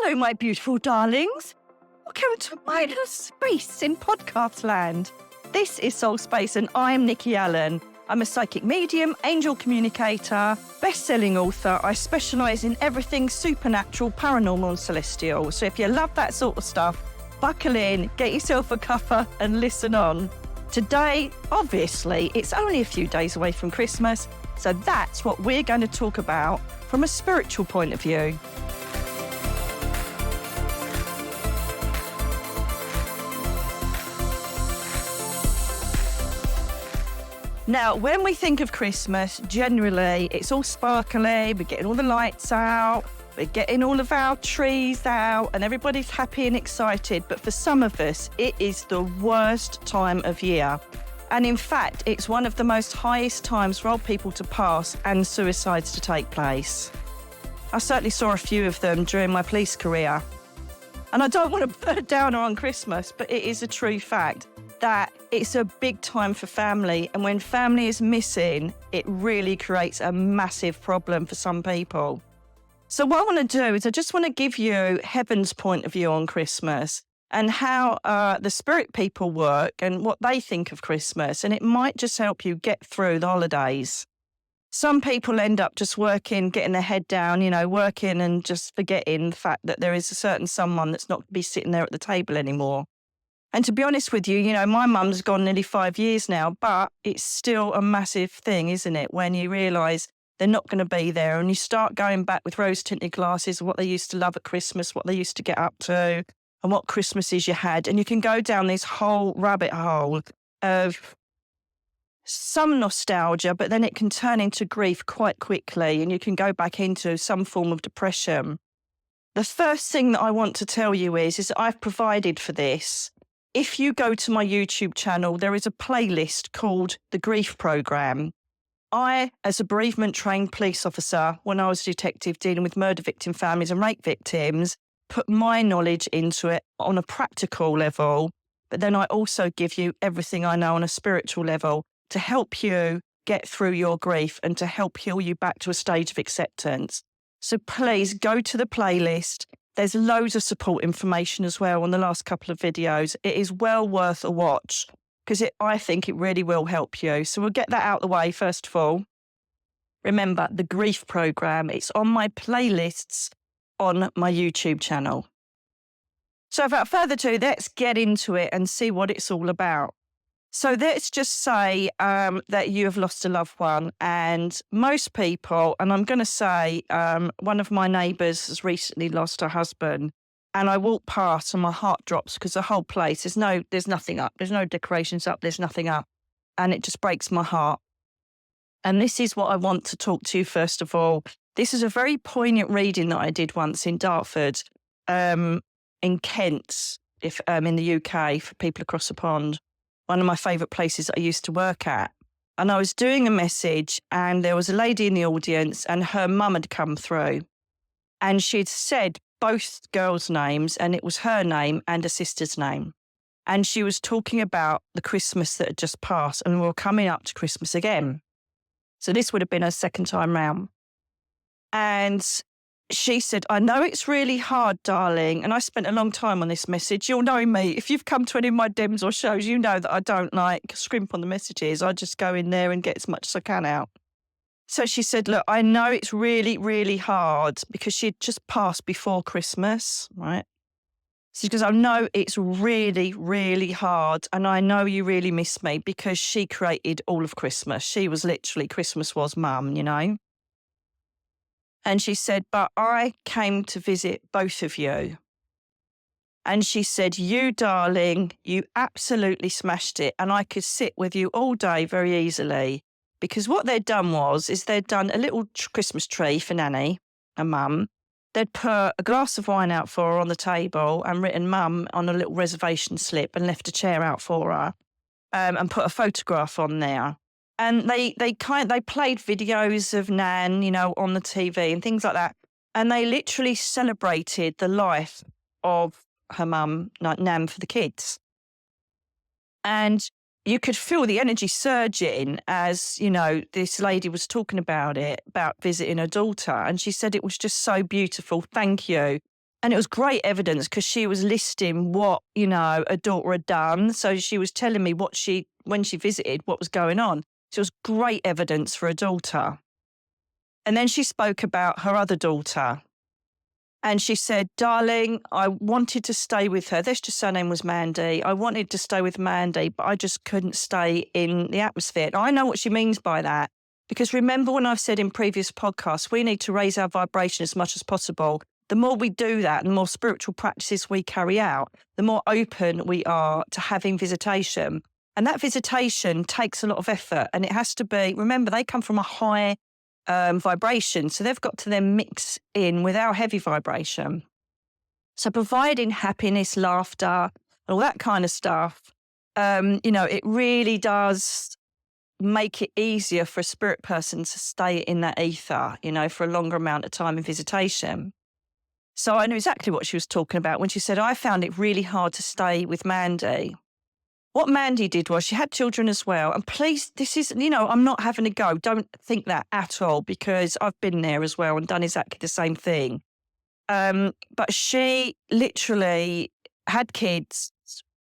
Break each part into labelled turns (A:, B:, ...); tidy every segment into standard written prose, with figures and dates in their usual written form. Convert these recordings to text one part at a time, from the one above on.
A: Hello, my beautiful darlings. Welcome to my little space in podcast land. This is SOULSPACE and I'm Nikki Allen. I'm a psychic medium, angel communicator, best-selling author. I specialise in everything supernatural, paranormal and celestial. So if you love that sort of stuff, buckle in, get yourself a cuppa and listen on. Today, obviously, it's only a few days away from Christmas, so that's what we're going to talk about from a spiritual point of view. Now, when we think of Christmas, generally, it's all sparkly, we're getting all the lights out, we're getting all of our trees out, and everybody's happy and excited. But for some of us, it is the worst time of year. And in fact, it's one of the most highest times for old people to pass and suicides to take place. I certainly saw a few of them during my police career. And I don't want to put a downer on Christmas, but it is a true fact that it's a big time for family. And when family is missing, it really creates a massive problem for some people. So what I want to do is I just want to give you heaven's point of view on Christmas and how the spirit people work and what they think of Christmas. And it might just help you get through the holidays. Some people end up just working, getting their head down, working and just forgetting the fact that there is a certain someone that's not going to be sitting there at the table anymore. And to be honest with you, my mum's gone nearly 5 years now, but it's still a massive thing, isn't it? When you realise they're not going to be there and you start going back with rose-tinted glasses of what they used to love at Christmas, what they used to get up to and what Christmases you had. And you can go down this whole rabbit hole of some nostalgia, but then it can turn into grief quite quickly and you can go back into some form of depression. The first thing that I want to tell you is that I've provided for this. If you go to my YouTube channel, there is a playlist called The Grief Programme. I, as a bereavement-trained police officer, when I was a detective dealing with murder victim families and rape victims, put my knowledge into it on a practical level, but then I also give you everything I know on a spiritual level to help you get through your grief and to help heal you back to a stage of acceptance. So please go to the playlist. There's loads of support information as well on the last couple of videos. It is well worth a watch because I think it really will help you. So we'll get that out of the way first of all. Remember, the Grief Programme, it's on my playlists on my YouTube channel. So without further ado, let's get into it and see what it's all about. So let's just say that you have lost a loved one, and most people, and I'm going to say one of my neighbours has recently lost her husband, and I walk past and my heart drops because the whole place, there's nothing up, there's no decorations up, there's nothing up, and it just breaks my heart. And this is what I want to talk to you first of all. This is a very poignant reading that I did once in Dartford, in Kent, in the UK, for people across the pond. One of my favourite places I used to work at. And I was doing a message and there was a lady in the audience and her mum had come through. And she'd said both girls' names and it was her name and a sister's name. And she was talking about the Christmas that had just passed and we were coming up to Christmas again. So this would have been her second time round. And she said, I know it's really hard, darling. And I spent a long time on this message. You'll know me. If you've come to any of my dems or shows, you know that I don't scrimp on the messages. I just go in there and get as much as I can out. So she said, look, I know it's really, really hard because she'd just passed before Christmas, right? She goes, I know it's really, really hard. And I know you really miss me because she created all of Christmas. She was literally, Christmas was mum, And she said, but I came to visit both of you. And she said, you, darling, you absolutely smashed it. And I could sit with you all day very easily. Because what they'd done they'd done a little Christmas tree for Nanny and Mum. They'd put a glass of wine out for her on the table and written Mum on a little reservation slip and left a chair out for her and put a photograph on there. And they played videos of Nan, on the TV and things like that. And they literally celebrated the life of her mum, Nan, for the kids. And you could feel the energy surging as, this lady was talking about visiting her daughter. And she said it was just so beautiful. Thank you. And it was great evidence because she was listing what, her daughter had done. So she was telling me when she visited, what was going on. So it was great evidence for her daughter. And then she spoke about her other daughter. And she said, darling, I wanted to stay with her. Their surname was Mandy. I wanted to stay with Mandy, but I just couldn't stay in the atmosphere. Now, I know what she means by that, because remember when I've said in previous podcasts, we need to raise our vibration as much as possible. The more we do that, and the more spiritual practices we carry out, the more open we are to having visitation. And that visitation takes a lot of effort, and it has to be, remember, they come from a high vibration. So they've got to then mix in with our heavy vibration. So providing happiness, laughter, all that kind of stuff, it really does make it easier for a spirit person to stay in that ether, for a longer amount of time in visitation. So I knew exactly what she was talking about when she said, I found it really hard to stay with Mandy. What Mandy did was she had children as well. And please, this is, I'm not having a go. Don't think that at all, because I've been there as well and done exactly the same thing. But she literally had kids,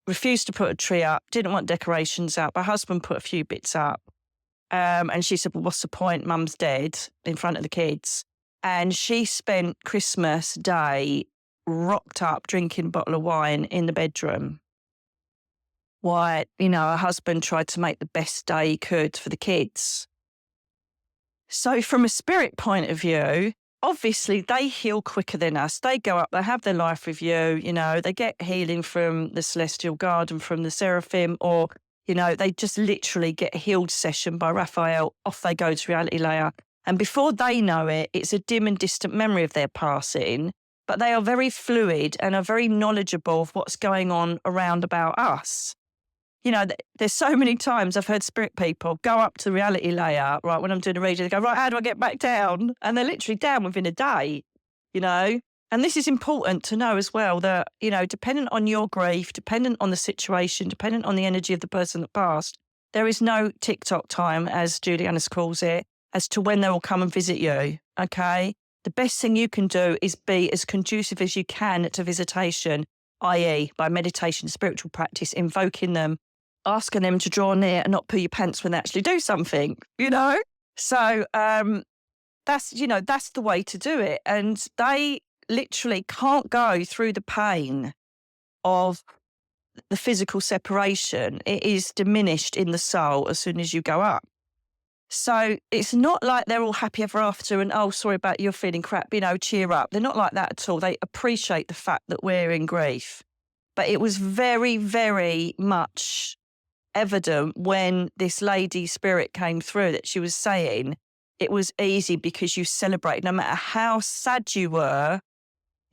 A: refused to put a tree up, didn't want decorations up. Her husband put a few bits up. And she said, well, what's the point? Mum's dead, in front of the kids. And she spent Christmas Day rocked up drinking a bottle of wine in the bedroom. Why, her husband tried to make the best day he could for the kids. So from a spirit point of view, obviously they heal quicker than us. They go up, they have their life review, they get healing from the celestial guard and from the seraphim, or, they just literally get a healed session by Raphael. Off they go to reality layer. And before they know it, it's a dim and distant memory of their passing, but they are very fluid and are very knowledgeable of what's going on around about us. There's so many times I've heard spirit people go up to the reality layer, right, when I'm doing a reading, they go, right, how do I get back down? And they're literally down within a day, And this is important to know as well that, dependent on your grief, dependent on the situation, dependent on the energy of the person that passed, there is no TikTok time, as Juliana's calls it, as to when they will come and visit you, okay? The best thing you can do is be as conducive as you can to visitation, i.e. by meditation, spiritual practice, invoking them, asking them to draw near and not poo your pants when they actually do something, So that's the way to do it. And they literally can't go through the pain of the physical separation. It is diminished in the soul as soon as you go up. So it's not like they're all happy ever after and, oh, sorry about you're feeling crap, cheer up. They're not like that at all. They appreciate the fact that we're in grief. But it was very, very much evident when this lady spirit came through that she was saying it was easy because you celebrated. No matter how sad you were,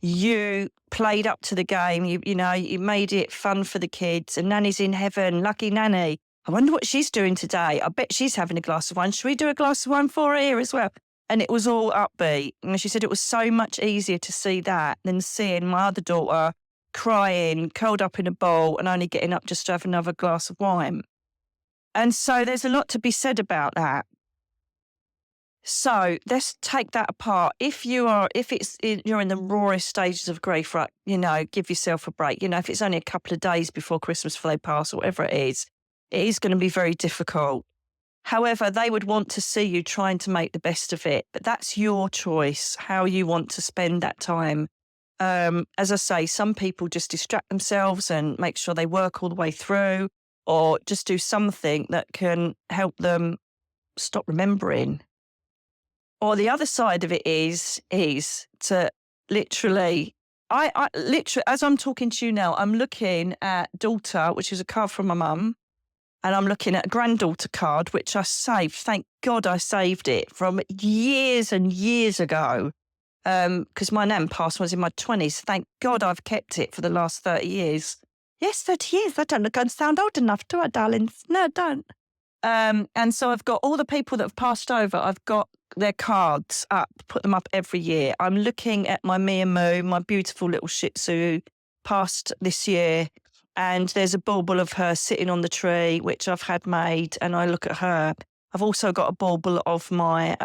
A: you played up to the game. You made it fun for the kids. And Nanny's in heaven. Lucky Nanny. I wonder what she's doing today. I bet she's having a glass of wine. Should we do a glass of wine for her here as well? And it was all upbeat. And she said it was so much easier to see that than seeing my other daughter crying, curled up in a ball and only getting up just to have another glass of wine. And so there's a lot to be said about that. So let's take that apart. If you're in the rawest stages of grief, right, give yourself a break. If it's only a couple of days before Christmas before they pass or whatever it is going to be very difficult. However, they would want to see you trying to make the best of it. But that's your choice, how you want to spend that time. As I say, some people just distract themselves and make sure they work all the way through, or just do something that can help them stop remembering. Or the other side of it is to literally, I literally, as I'm talking to you now, I'm looking at daughter, which is a card from my mum, and I'm looking at a granddaughter card, which I saved. Thank God I saved it from years and years ago. Because my nan passed when I was in my 20s. Thank God I've kept it for the last 30 years. Yes, 30 years. I don't look and sound old enough, do I, darlings? No, I don't. And so I've got all the people that have passed over. I've got their cards up, put them up every year. I'm looking at my Mia Moo, my beautiful little Shih Tzu, passed this year. And there's a bauble of her sitting on the tree, which I've had made. And I look at her. I've also got a bauble of my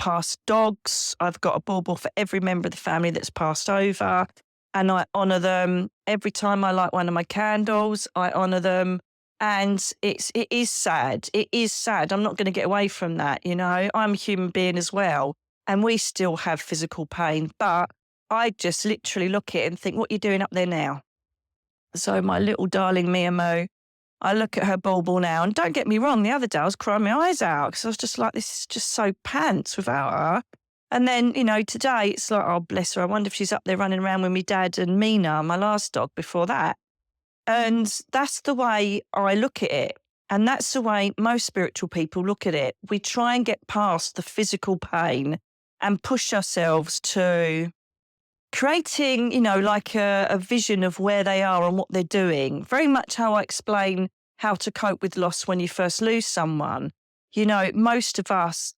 A: pass dogs. I've got a bauble for every member of the family that's passed over, and I honour them. Every time I light one of my candles, I honour them. And it is sad. It is sad. I'm not going to get away from that. You know, I'm a human being as well, and we still have physical pain. But I just literally look at it and think, what are you doing up there now? So my little darling Mia Mo, I look at her bauble now, and don't get me wrong, the other day I was crying my eyes out because I was just like, this is just so pants without her. And then, you know, today it's like, oh, bless her. I wonder if she's up there running around with me dad and Mina, my last dog, before that. And that's the way I look at it. And that's the way most spiritual people look at it. We try and get past the physical pain and push ourselves to creating, you know, like a vision of where they are and what they're doing. Very much how I explain how to cope with loss when you first lose someone. You know, most of us,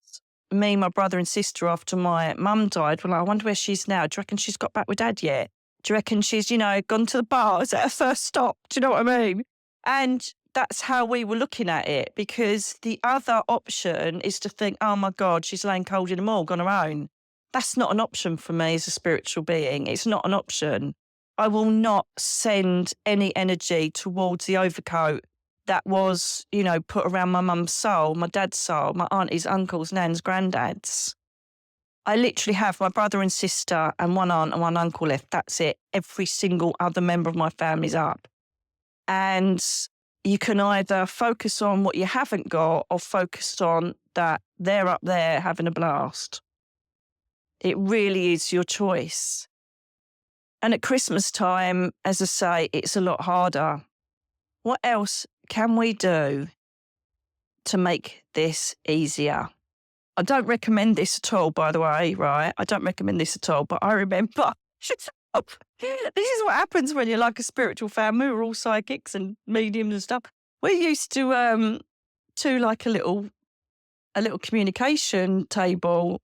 A: me, my brother and sister, after my mum died, were like, I wonder where she's now. Do you reckon she's got back with dad yet? Do you reckon she's, you know, gone to the bar? Is that her first stop? Do you know what I mean? And that's how we were looking at it, because the other option is to think, oh my God, she's laying cold in the morgue on her own. That's not an option for me as a spiritual being. It's not an option. I will not send any energy towards the overcoat that was, you know, put around my mum's soul, my dad's soul, my aunties, uncles, nans, granddads. I literally have my brother and sister and one aunt and one uncle left. That's it. Every single other member of my family's up. And you can either focus on what you haven't got or focus on that they're up there having a blast. It really is your choice. And at Christmas time, as I say, it's a lot harder. What else can we do to make this easier? I don't recommend this at all, by the way, right? I don't recommend this at all, but I remember this is what happens when you're like a spiritual family. We're all psychics and mediums and stuff. We used to like a little communication table.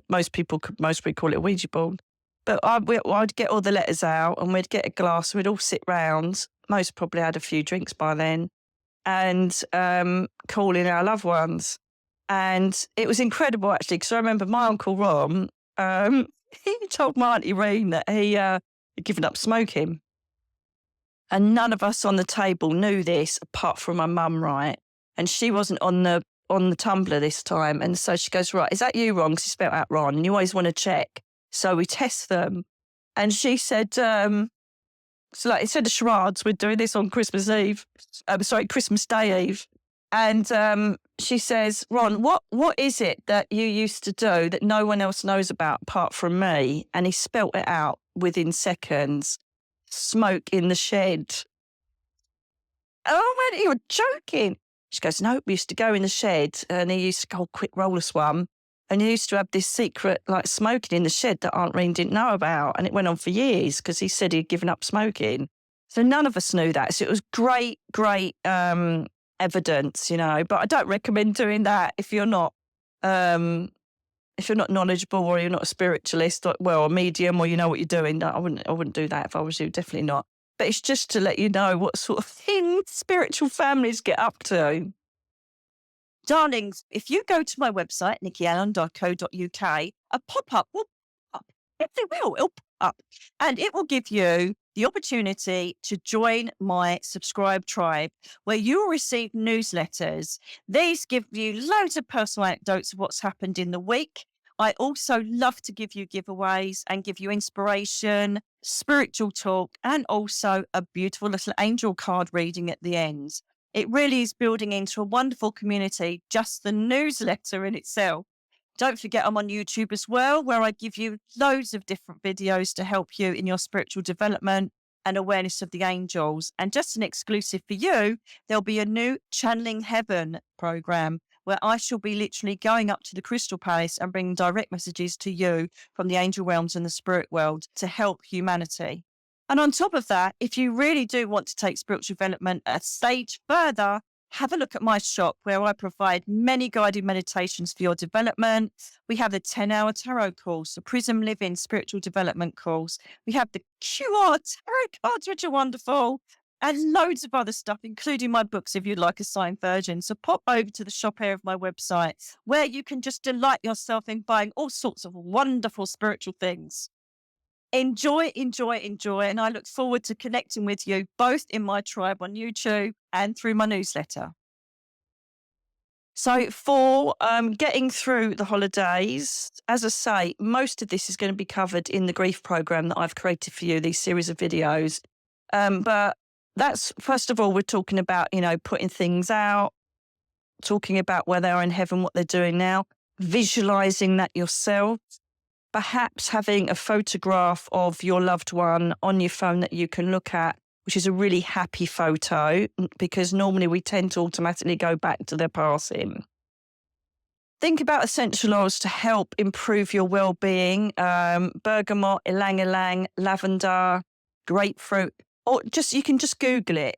A: Most people call it a Ouija board. But I'd get all the letters out and we'd get a glass. We'd all sit round. Most probably had a few drinks by then, and call in our loved ones. And it was incredible, actually, because I remember my Uncle Ron, he told my Auntie Reen that he had given up smoking. And none of us on the table knew this apart from my mum, right? And she wasn't on the tumbler this time. And so she goes, right, is that you, Ron? Because he spelt out Ron, and you always want to check. So we test them. And she said, so like instead of charades, we're doing this on Christmas Eve. Christmas Day Eve. And she says, Ron, what is it that you used to do that no one else knows about apart from me? And he spelt it out within seconds. Smoke in the shed. Oh, man, you were joking. She goes, no, we used to go in the shed and he used to go, quick, roll us one. And he used to have this secret, like, smoking in the shed that Aunt Reen didn't know about. And it went on for years because he said he'd given up smoking. So none of us knew that. So it was great evidence, you know. But I don't recommend doing that if you're not knowledgeable or you're not a spiritualist, or, well, a medium, or you know what you're doing. I wouldn't do that if I was you, definitely not. But it's just to let you know what sort of things spiritual families get up to. Darlings, if you go to my website, nikkieallen.co.uk, a pop-up will pop up. Yes, it will. It'll pop up. And it will give you the opportunity to join my subscribe tribe, where you will receive newsletters. These give you loads of personal anecdotes of what's happened in the week. I also love to give you giveaways and give you inspiration, spiritual talk, and also a beautiful little angel card reading at the end. It really is building into a wonderful community, just the newsletter in itself. Don't forget, I'm on YouTube as well, where I give you loads of different videos to help you in your spiritual development and awareness of the angels. And just an exclusive for you, there'll be a new Channeling Heaven program where I shall be literally going up to the Crystal Palace and bringing direct messages to you from the angel realms and the spirit world to help humanity. And on top of that, if you really do want to take spiritual development a stage further, have a look at my shop where I provide many guided meditations for your development. We have the 10-hour tarot course, the Prism Living spiritual development course. We have the QR tarot cards, which are wonderful. and loads of other stuff, including my books if you'd like a signed version. So pop over to the shop area of my website where you can just delight yourself in buying all sorts of wonderful spiritual things. Enjoy, enjoy, enjoy. And I look forward to connecting with you both in my tribe on YouTube and through my newsletter. So for getting through the holidays, as I say, most of this is going to be covered in the grief program that I've created for you, these series of videos. But that's, first of all, we're talking about, putting things out, talking about where they are in heaven, what they're doing now, visualizing that yourself, perhaps having a photograph of your loved one on your phone that you can look at, which is a really happy photo, because normally we tend to automatically go back to their passing. Think about essential oils to help improve your well-being. Bergamot, ylang-ylang, lavender, grapefruit, or you can just Google it.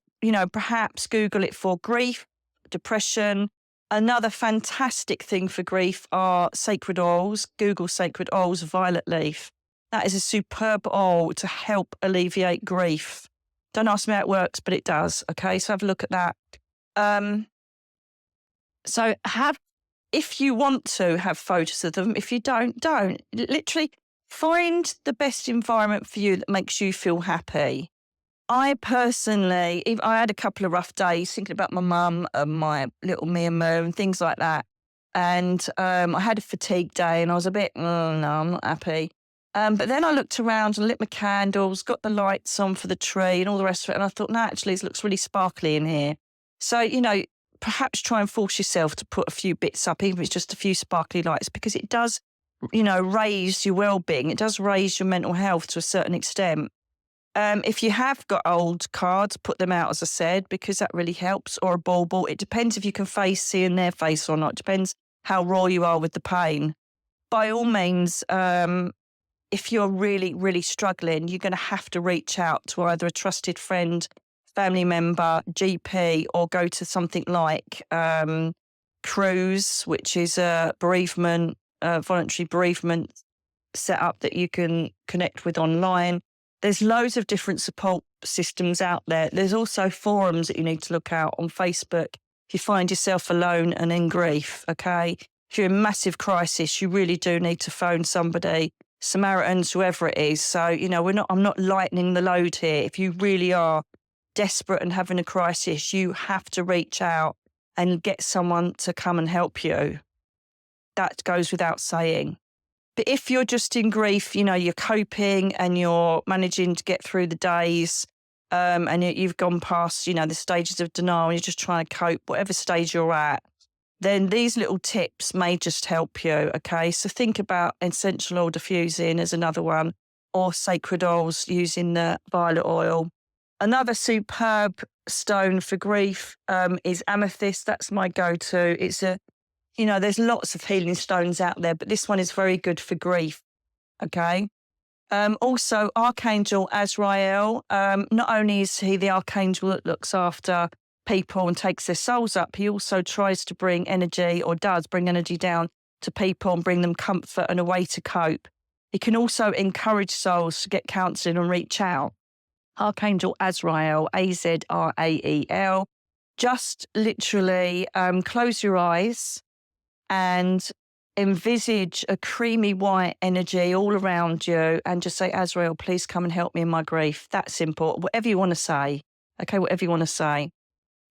A: Perhaps Google it for grief, depression. Another fantastic thing for grief are sacred oils. Google sacred oils, violet leaf. That is a superb oil to help alleviate grief. Don't ask me how it works, but it does. Okay, so have a look at that. If you want to have photos of them, if you don't. Literally find the best environment for you that makes you feel happy. I personally, I had a couple of rough days thinking about my mum and my little Mia Moo and things like that. And I had a fatigue day and I was a bit, no, I'm not happy. But then I looked around and lit my candles, got the lights on for the tree and all the rest of it. And I thought, no, actually, it looks really sparkly in here. So, perhaps try and force yourself to put a few bits up, even if it's just a few sparkly lights, because it does, raise your well-being. It does raise your mental health to a certain extent. If you have got old cards, put them out, as I said, because that really helps, or a bauble. It depends if you can see their face or not. It depends how raw you are with the pain. By all means, if you're really, really struggling, you're going to have to reach out to either a trusted friend, family member, GP, or go to something like Cruise, which is a voluntary bereavement setup that you can connect with online. There's loads of different support systems out there. There's also forums that you need to look out on Facebook if you find yourself alone and in grief, okay? If you're in massive crisis, you really do need to phone somebody, Samaritans, whoever it is. So, I'm not lightening the load here. If you really are desperate and having a crisis, you have to reach out and get someone to come and help you. That goes without saying. But if you're just in grief, you're coping and you're managing to get through the days, and you've gone past, the stages of denial, and you're just trying to cope, whatever stage you're at, then these little tips may just help you, okay? So think about essential oil diffusing as another one, or sacred oils using the violet oil. Another superb stone for grief is amethyst. That's my go-to. It's there's lots of healing stones out there, but this one is very good for grief, okay? Also, Archangel Azrael, not only is he the archangel that looks after people and takes their souls up, he also tries to bring energy, or does bring energy down to people and bring them comfort and a way to cope. He can also encourage souls to get counselling and reach out. Archangel Azrael, Azrael. Just literally close your eyes and envisage a creamy white energy all around you and just say, Azrael, please come and help me in my grief. That simple. Whatever you want to say. Okay, whatever you want to say.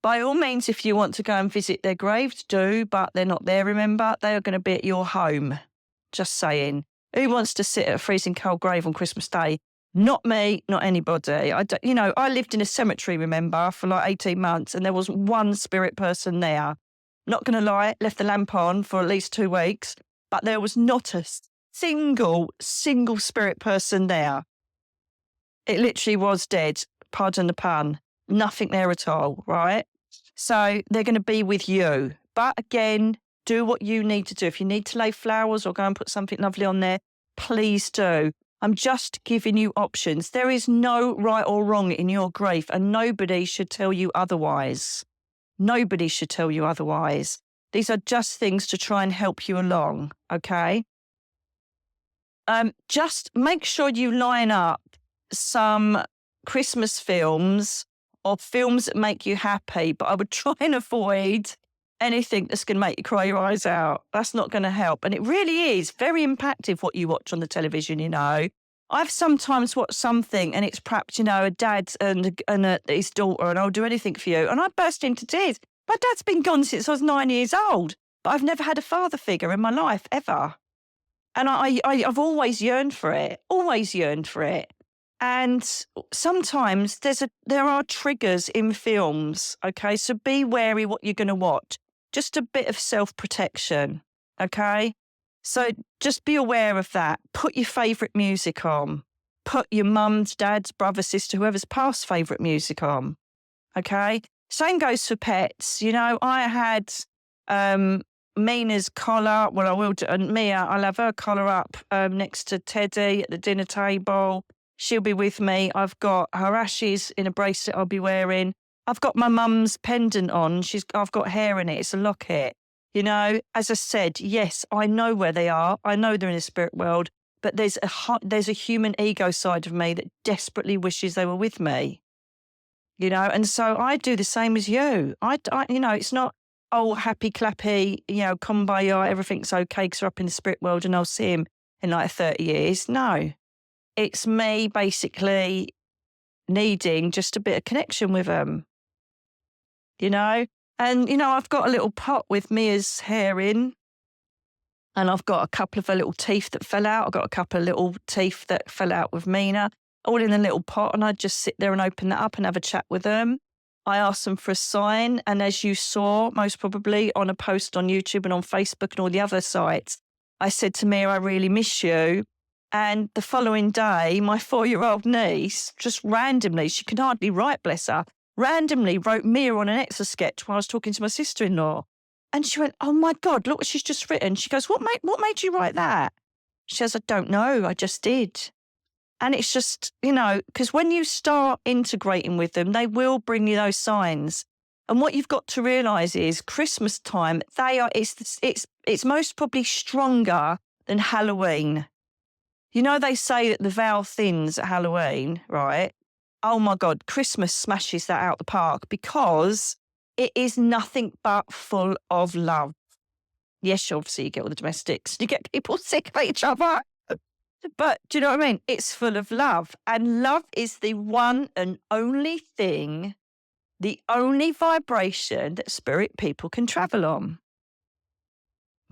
A: By all means, if you want to go and visit their graves, do, but they're not there, remember. They are going to be at your home. Just saying. Who wants to sit at a freezing cold grave on Christmas Day? Not me, not anybody. I lived in a cemetery, remember, for like 18 months, and there was one spirit person there. Not going to lie, left the lamp on for at least 2 weeks, but there was not a single spirit person there. It literally was dead, pardon the pun. Nothing there at all, right? So they're going to be with you. But again, do what you need to do. If you need to lay flowers or go and put something lovely on there, please do. I'm just giving you options. There is no right or wrong in your grief, and nobody should tell you otherwise. Nobody should tell you otherwise. These are just things to try and help you along, okay? Just make sure you line up some Christmas films or films that make you happy, but I would try and avoid anything that's going to make you cry your eyes out. That's not going to help. And it really is very impactful what you watch on the television, you know. I've sometimes watched something and it's perhaps, you know, a dad and his daughter, and I'll do anything for you. And I burst into tears. My dad's been gone since I was 9 years old, but I've never had a father figure in my life ever. And I've always yearned for it, always yearned for it. And sometimes there are triggers in films, okay? So be wary what you're going to watch. Just a bit of self-protection, okay? So just be aware of that. Put your favourite music on. Put your mum's, dad's, brother, sister, whoever's past favourite music on, okay? Same goes for pets. You know, I had Mina's collar. Well, I will do, and Mia, I'll have her collar up next to Teddy at the dinner table. She'll be with me. I've got her ashes in a bracelet I'll be wearing. I've got my mum's pendant on. I've got hair in it. It's a locket. You know, as I said, yes, I know where they are. I know they're in the spirit world, but there's a human ego side of me that desperately wishes they were with me. You know, and so I do the same as you. I you know, it's not, oh, happy clappy, you know, kumbaya, everything's okay because we're up in the spirit world and I'll see him in like 30 years. No. It's me basically needing just a bit of connection with them, you know? And, you know, I've got a little pot with Mia's hair in, and I've got a couple of her little teeth that fell out. I've got a couple of little teeth that fell out with Mina, all in a little pot, and I just sit there and open that up and have a chat with them. I ask them for a sign, and as you saw, most probably on a post on YouTube and on Facebook and all the other sites, I said to Mia, I really miss you. And the following day, my 4-year-old niece, just randomly, she can hardly write, bless her, randomly wrote Mia on an Etch-a-Sketch while I was talking to my sister-in-law. And she went, oh my God, look what she's just written. She goes, what made you write that? She says, I don't know, I just did. And it's just, you know, because when you start integrating with them, they will bring you those signs. And what you've got to realise is Christmas time, it's most probably stronger than Halloween. You know, they say that the veil thins at Halloween, right? Oh my God, Christmas smashes that out the park because it is nothing but full of love. Yes, obviously you get all the domestics, you get people sick of each other. But do you know what I mean? It's full of love. And love is the one and only thing, the only vibration that spirit people can travel on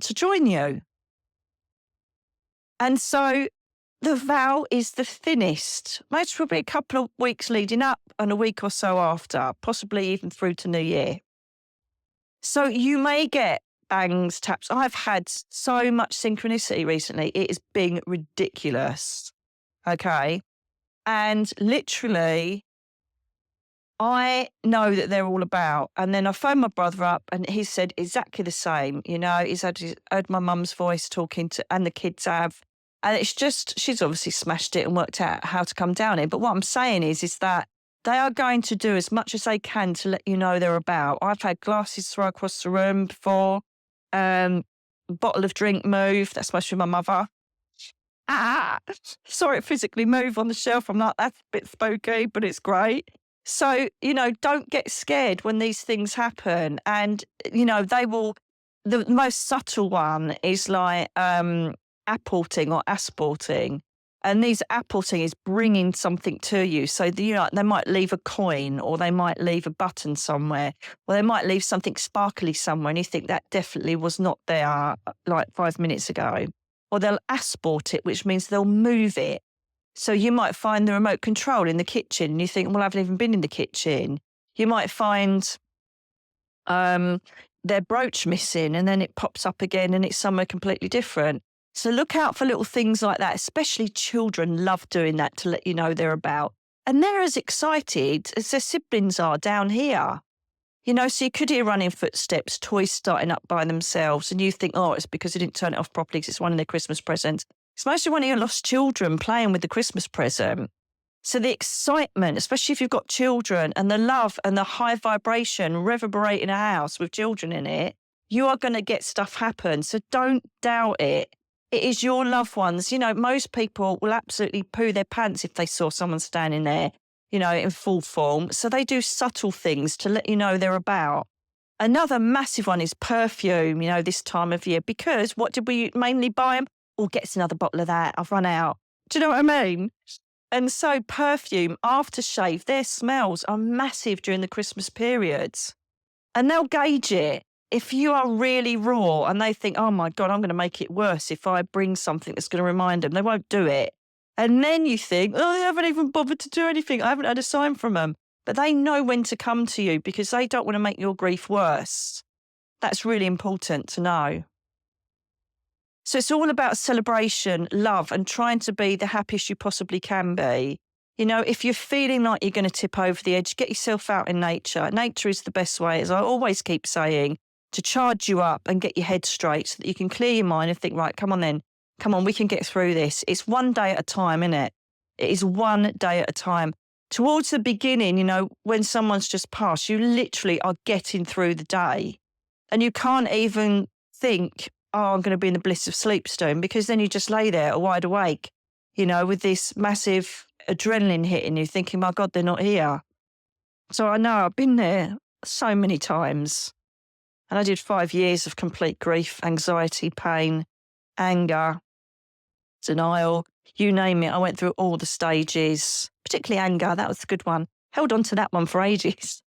A: to join you. And so the vow is the thinnest, most probably a couple of weeks leading up and a week or so after, possibly even through to New Year. So you may get bangs, taps. I've had so much synchronicity recently. It has been ridiculous. Okay. And literally, I know that they're all about. And then I phoned my brother up and he said exactly the same. You know, he's heard my mum's voice talking to, and the kids have. And it's just, she's obviously smashed it and worked out how to come down it. But what I'm saying is that they are going to do as much as they can to let you know they're about. I've had glasses thrown across the room before, bottle of drink move. That's supposed to be my mother. Saw it physically move on the shelf. I'm like, that's a bit spooky, but it's great. So, you know, don't get scared when these things happen. And, you know, the most subtle one is like, apporting or asporting, and these apporting is bringing something to you. So you know, they might leave a coin, or they might leave a button somewhere, or they might leave something sparkly somewhere, and you think that definitely was not there like 5 minutes ago. Or they'll asport it, which means they'll move it. So you might find the remote control in the kitchen, and you think, well, I haven't even been in the kitchen. You might find their brooch missing, and then it pops up again, and it's somewhere completely different. So look out for little things like that, especially children love doing that to let you know they're about. And they're as excited as their siblings are down here. You know, so you could hear running footsteps, toys starting up by themselves, and you think, oh, it's because they didn't turn it off properly because it's one of their Christmas presents. It's mostly one of your lost children playing with the Christmas present. So the excitement, especially if you've got children, and the love and the high vibration reverberating a house with children in it, you are going to get stuff happen. So don't doubt it. It is your loved ones. You know, most people will absolutely poo their pants if they saw someone standing there. in full form. So they do subtle things to let you know they're about. Another massive one is perfume, this time of year, because what did we mainly buy them? Oh, get us another bottle of that. I've run out. Do you know what I mean? And so perfume, aftershave, their smells are massive during the Christmas periods. And they'll gauge it. If you are really raw and they think, oh my God, I'm going to make it worse if I bring something that's going to remind them, they won't do it. And then you think, oh, they haven't even bothered to do anything. I haven't had a sign from them. But they know when to come to you because they don't want to make your grief worse. That's really important to know. So it's all about celebration, love, and trying to be the happiest you possibly can be. If you're feeling like you're going to tip over the edge, get yourself out in nature. Nature is the best way, as I always keep saying, to charge you up and get your head straight so that you can clear your mind and think, right, come on then. Come on, we can get through this. It's one day at a time, isn't it? It is one day at a time. Towards the beginning, when someone's just passed, you literally are getting through the day. And you can't even think, oh, I'm going to be in the bliss of sleep soon, because then you just lay there wide awake, with this massive adrenaline hitting you, thinking, my God, they're not here. So I know I've been there so many times. And I did 5 years of complete grief, anxiety, pain, anger, denial, you name it. I went through all the stages, particularly anger. That was a good one. Held on to that one for ages.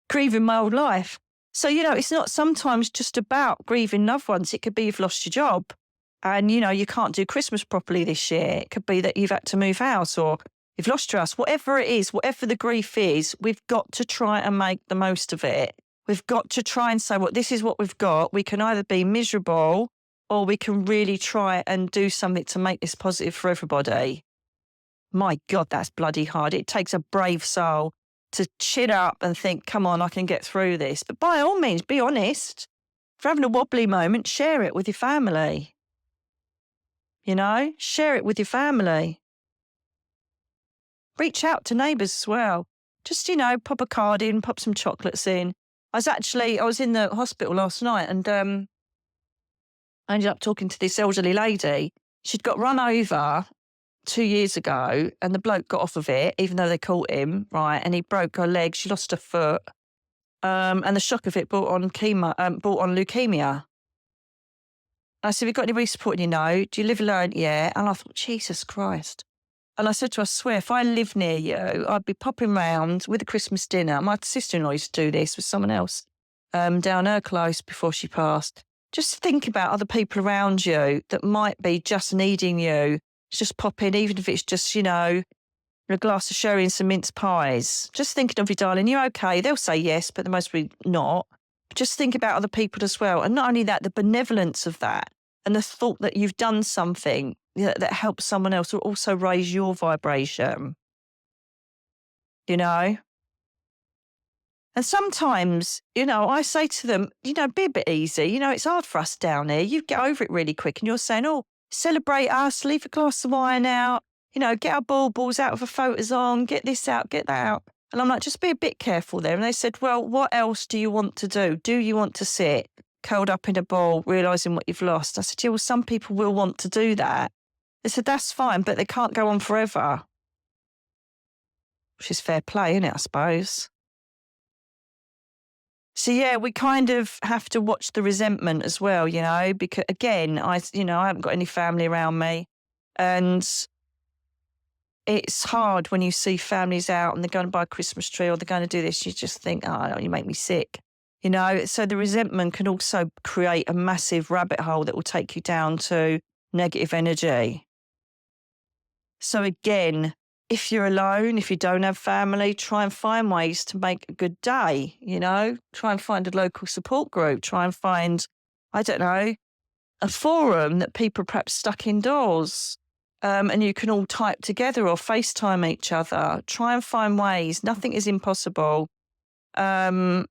A: Grieving my old life. So, it's not sometimes just about grieving loved ones. It could be you've lost your job and, you can't do Christmas properly this year. It could be that you've had to move house or you've lost your house. Whatever it is, whatever the grief is, we've got to try and make the most of it. We've got to try and say, well, this is what we've got. We can either be miserable or we can really try and do something to make this positive for everybody. My God, that's bloody hard. It takes a brave soul to chin up and think, come on, I can get through this. But by all means, be honest. If you're having a wobbly moment, share it with your family. Share it with your family. Reach out to neighbours as well. Just, pop a card in, pop some chocolates in. I was in the hospital last night and I ended up talking to this elderly lady. She'd got run over 2 years ago and the bloke got off of it, even though they caught him, right? And he broke her leg. She lost her foot. And the shock of it brought on leukemia. I said, have you got anybody supporting you? No. Do you live alone? Yeah. And I thought, Jesus Christ. And I said to her, I swear, if I lived near you, I'd be popping round with a Christmas dinner. My sister-in-law used to do this with someone else down her close before she passed. Just think about other people around you that might be just needing you. Just pop in, even if it's just, a glass of sherry and some mince pies. Just thinking of you, darling, you're okay. They'll say yes, but they're mostly not. Just think about other people as well. And not only that, the benevolence of that and the thought that you've done something that helps someone else will also raise your vibration. And sometimes, I say to them, be a bit easy. It's hard for us down here. You get over it really quick. And you're saying, oh, celebrate us, leave a glass of wine out, get our baubles out with the photos on, get this out, get that out. And I'm like, just be a bit careful there. And they said, well, what else do you want to do? Do you want to sit curled up in a ball, realising what you've lost? I said, yeah, well, some people will want to do that. They said, that's fine, but they can't go on forever. Which is fair play, isn't it, I suppose? So, yeah, we kind of have to watch the resentment as well, because, again, I haven't got any family around me. And it's hard when you see families out and they're going to buy a Christmas tree or they're going to do this. You just think, oh, you make me sick, So the resentment can also create a massive rabbit hole that will take you down to negative energy. So again, if you're alone, if you don't have family, try and find ways to make a good day, Try and find a local support group. Try and find, a forum that people are perhaps stuck indoors. And you can all type together or FaceTime each other. Try and find ways. Nothing is impossible. I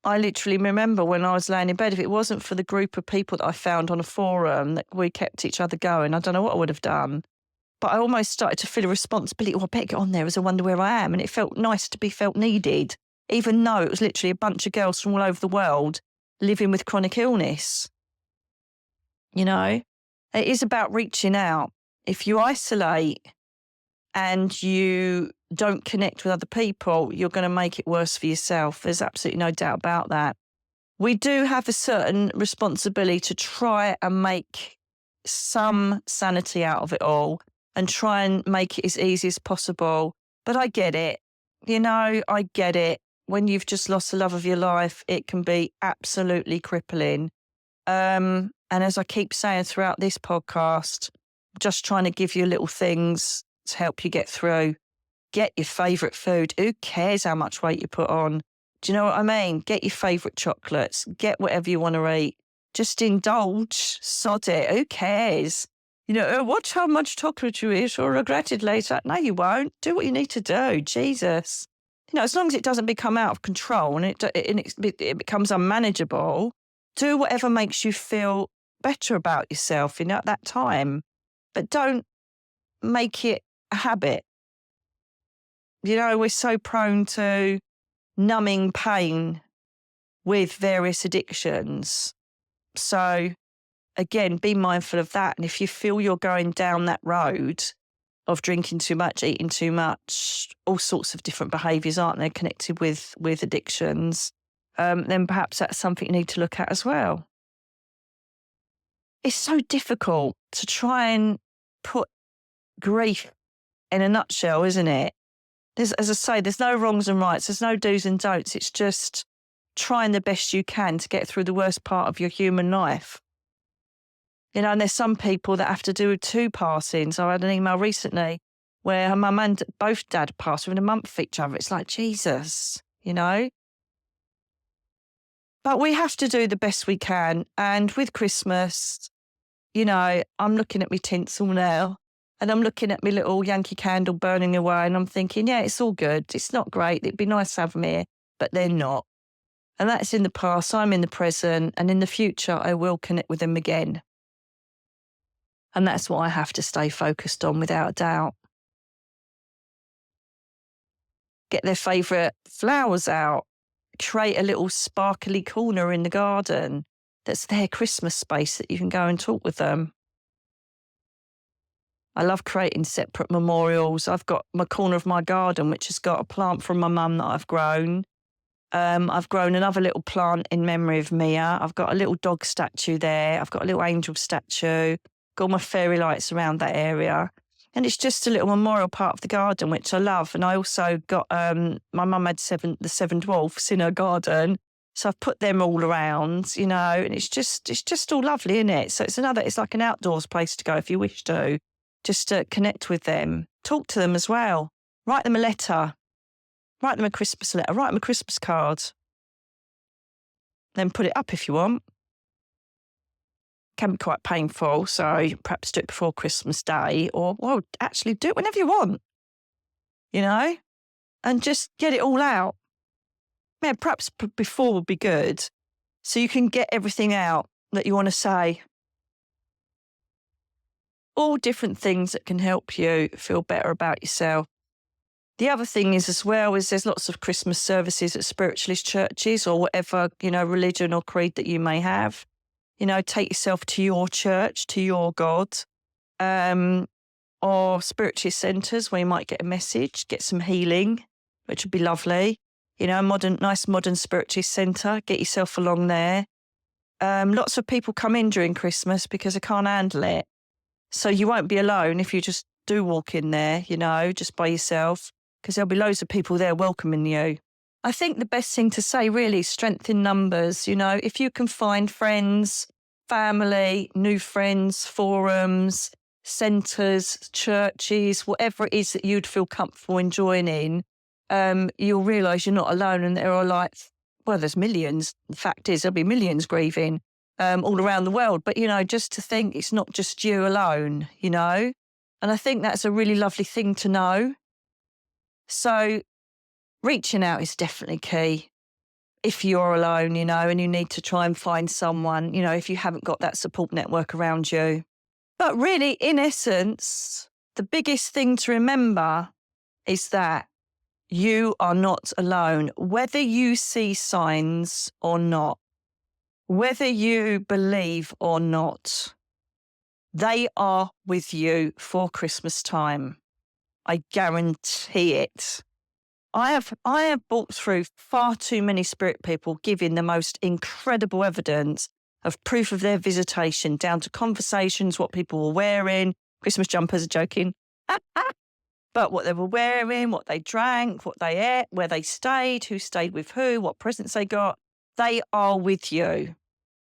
A: literally remember when I was laying in bed, if it wasn't for the group of people that I found on a forum that we kept each other going, I don't know what I would have done. But I almost started to feel a responsibility. Oh, I better get on there as I wonder where I am. And it felt nice to be felt needed, even though it was literally a bunch of girls from all over the world living with chronic illness. It is about reaching out. If you isolate and you don't connect with other people, you're going to make it worse for yourself. There's absolutely no doubt about that. We do have a certain responsibility to try and make some sanity out of it all and try and make it as easy as possible. But I get it. I get it. When you've just lost the love of your life, it can be absolutely crippling. And as I keep saying throughout this podcast, just trying to give you little things to help you get through. Get your favourite food. Who cares how much weight you put on? Do you know what I mean? Get your favourite chocolates. Get whatever you want to eat. Just indulge. Sod it. Who cares? Watch how much chocolate you eat or regret it later. No, you won't. Do what you need to do. Jesus. As long as it doesn't become out of control and it becomes unmanageable, do whatever makes you feel better about yourself, at that time. But don't make it a habit. We're so prone to numbing pain with various addictions. So, again, be mindful of that. And if you feel you're going down that road of drinking too much, eating too much, all sorts of different behaviours, aren't they, connected with addictions, then perhaps that's something you need to look at as well. It's so difficult to try and put grief in a nutshell, isn't it? As I say, there's no wrongs and rights. There's no do's and don'ts. It's just trying the best you can to get through the worst part of your human life. And there's some people that have to do 2 passings. I had an email recently where her mum and both dad passed within a month of each other. It's like, Jesus, But we have to do the best we can. And with Christmas, I'm looking at my tinsel now. And I'm looking at my little Yankee candle burning away and I'm thinking, yeah, it's all good. It's not great. It'd be nice to have them here, but they're not. And that's in the past. I'm in the present. And in the future, I will connect with them again. And that's what I have to stay focused on without a doubt. Get their favourite flowers out. Create a little sparkly corner in the garden that's their Christmas space that you can go and talk with them. I love creating separate memorials. I've got my corner of my garden, which has got a plant from my mum that I've grown. I've grown another little plant in memory of Mia. I've got a little dog statue there. I've got a little angel statue. Got all my fairy lights around that area. And it's just a little memorial part of the garden, which I love. And I also got, my mum had the 7 dwarfs in her garden. So I've put them all around, and it's just all lovely, isn't it? So it's like an outdoors place to go if you wish to. Just to connect with them, talk to them as well, write them a letter, write them a Christmas letter, write them a Christmas card, then put it up if you want. Can be quite painful, so perhaps do it before Christmas Day or, actually do it whenever you want, and just get it all out. Yeah, perhaps before would be good, so you can get everything out that you want to say. All different things that can help you feel better about yourself. The other thing is as well is there's lots of Christmas services at spiritualist churches or whatever, religion or creed that you may have. Take yourself to your church, to your God, or spiritualist centres where you might get a message, get some healing, which would be lovely. A nice modern spiritualist centre, get yourself along there. Lots of people come in during Christmas because they can't handle it. So you won't be alone if you just do walk in there, just by yourself, because there'll be loads of people there welcoming you. I think the best thing to say really is strength in numbers. If you can find friends, family, new friends, forums, centres, churches, whatever it is that you'd feel comfortable in joining, you'll realise you're not alone. And there are there's millions. The fact is, there'll be millions grieving all around the world. But, just to think it's not just you alone, And I think that's a really lovely thing to know. So reaching out is definitely key. If you're alone, and you need to try and find someone, if you haven't got that support network around you. But really, in essence, the biggest thing to remember is that you are not alone, whether you see signs or not. Whether you believe or not, they are with you for Christmas time. I guarantee it. I have walked through far too many spirit people giving the most incredible evidence of proof of their visitation, down to conversations, what people were wearing, Christmas jumpers, joking, but what they were wearing, what they drank, what they ate, where they stayed, who stayed with who, what presents they got. They are with you.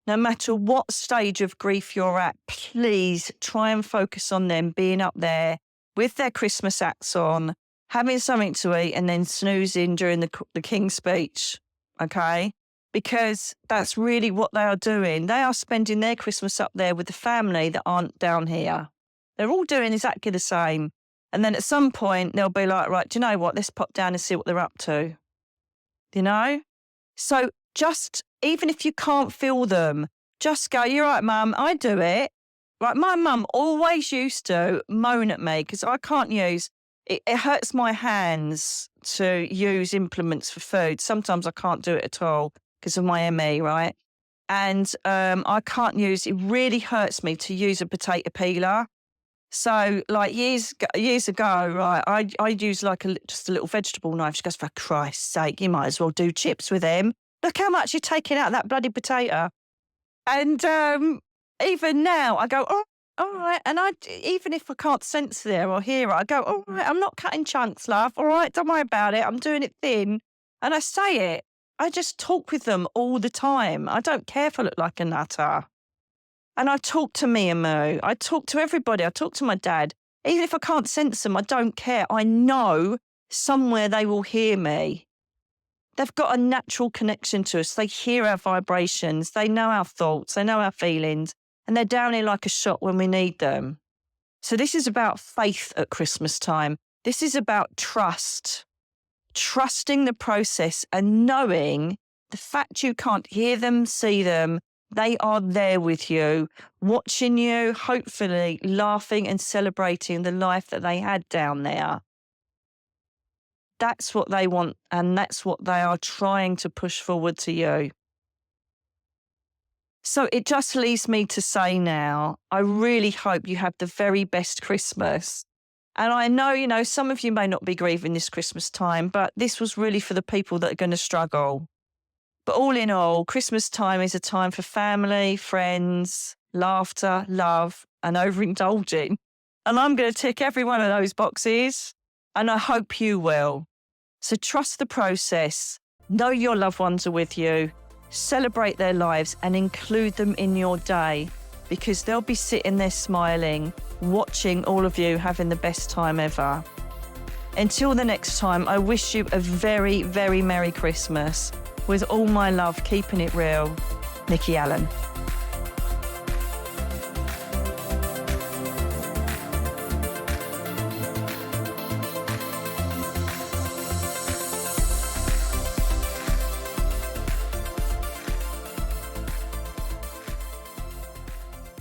A: No matter what stage of grief you're at, please try and focus on them being up there with their Christmas hats on, having something to eat, and then snoozing during the King's speech, okay? Because that's really what they are doing. They are spending their Christmas up there with the family that aren't down here. They're all doing exactly the same. And then at some point, they'll be like, right, do you know what? Let's pop down and see what they're up to. You know? So just, even if you can't feel them, just go, you're right, Mum, I do it. Right, my mum always used to moan at me because I can't use... It hurts my hands to use implements for food. Sometimes I can't do it at all because of my ME, right? And I can't use, it really hurts me to use a potato peeler. So like years ago, right, I'd use like just a little vegetable knife. She goes, for Christ's sake, you might as well do chips with them. Look how much you're taking out of that bloody potato. And even now I go, oh, all right. And even if I can't sense there or hear it, I go, all right, I'm not cutting chunks, love. All right, don't worry about it. I'm doing it thin. And I say it. I just talk with them all the time. I don't care if I look like a nutter. And I talk to me and Moo. I talk to everybody. I talk to my dad. Even if I can't sense them, I don't care. I know somewhere they will hear me. They've got a natural connection to us. They hear our vibrations. They know our thoughts. They know our feelings. And they're down here like a shot when we need them. So this is about faith at Christmas time. This is about trust. Trusting the process and knowing the fact you can't hear them, see them, they are there with you, watching you, hopefully laughing and celebrating the life that they had down there. That's what they want, and that's what they are trying to push forward to you. So it just leaves me to say now, I really hope you have the very best Christmas. And I know, some of you may not be grieving this Christmas time, but this was really for the people that are going to struggle. But all in all, Christmas time is a time for family, friends, laughter, love, and overindulging. And I'm going to tick every one of those boxes, and I hope you will. So trust the process, know your loved ones are with you, celebrate their lives and include them in your day, because they'll be sitting there smiling, watching all of you having the best time ever. Until the next time, I wish you a very, very Merry Christmas. With all my love, keeping it real, Nikki Allen.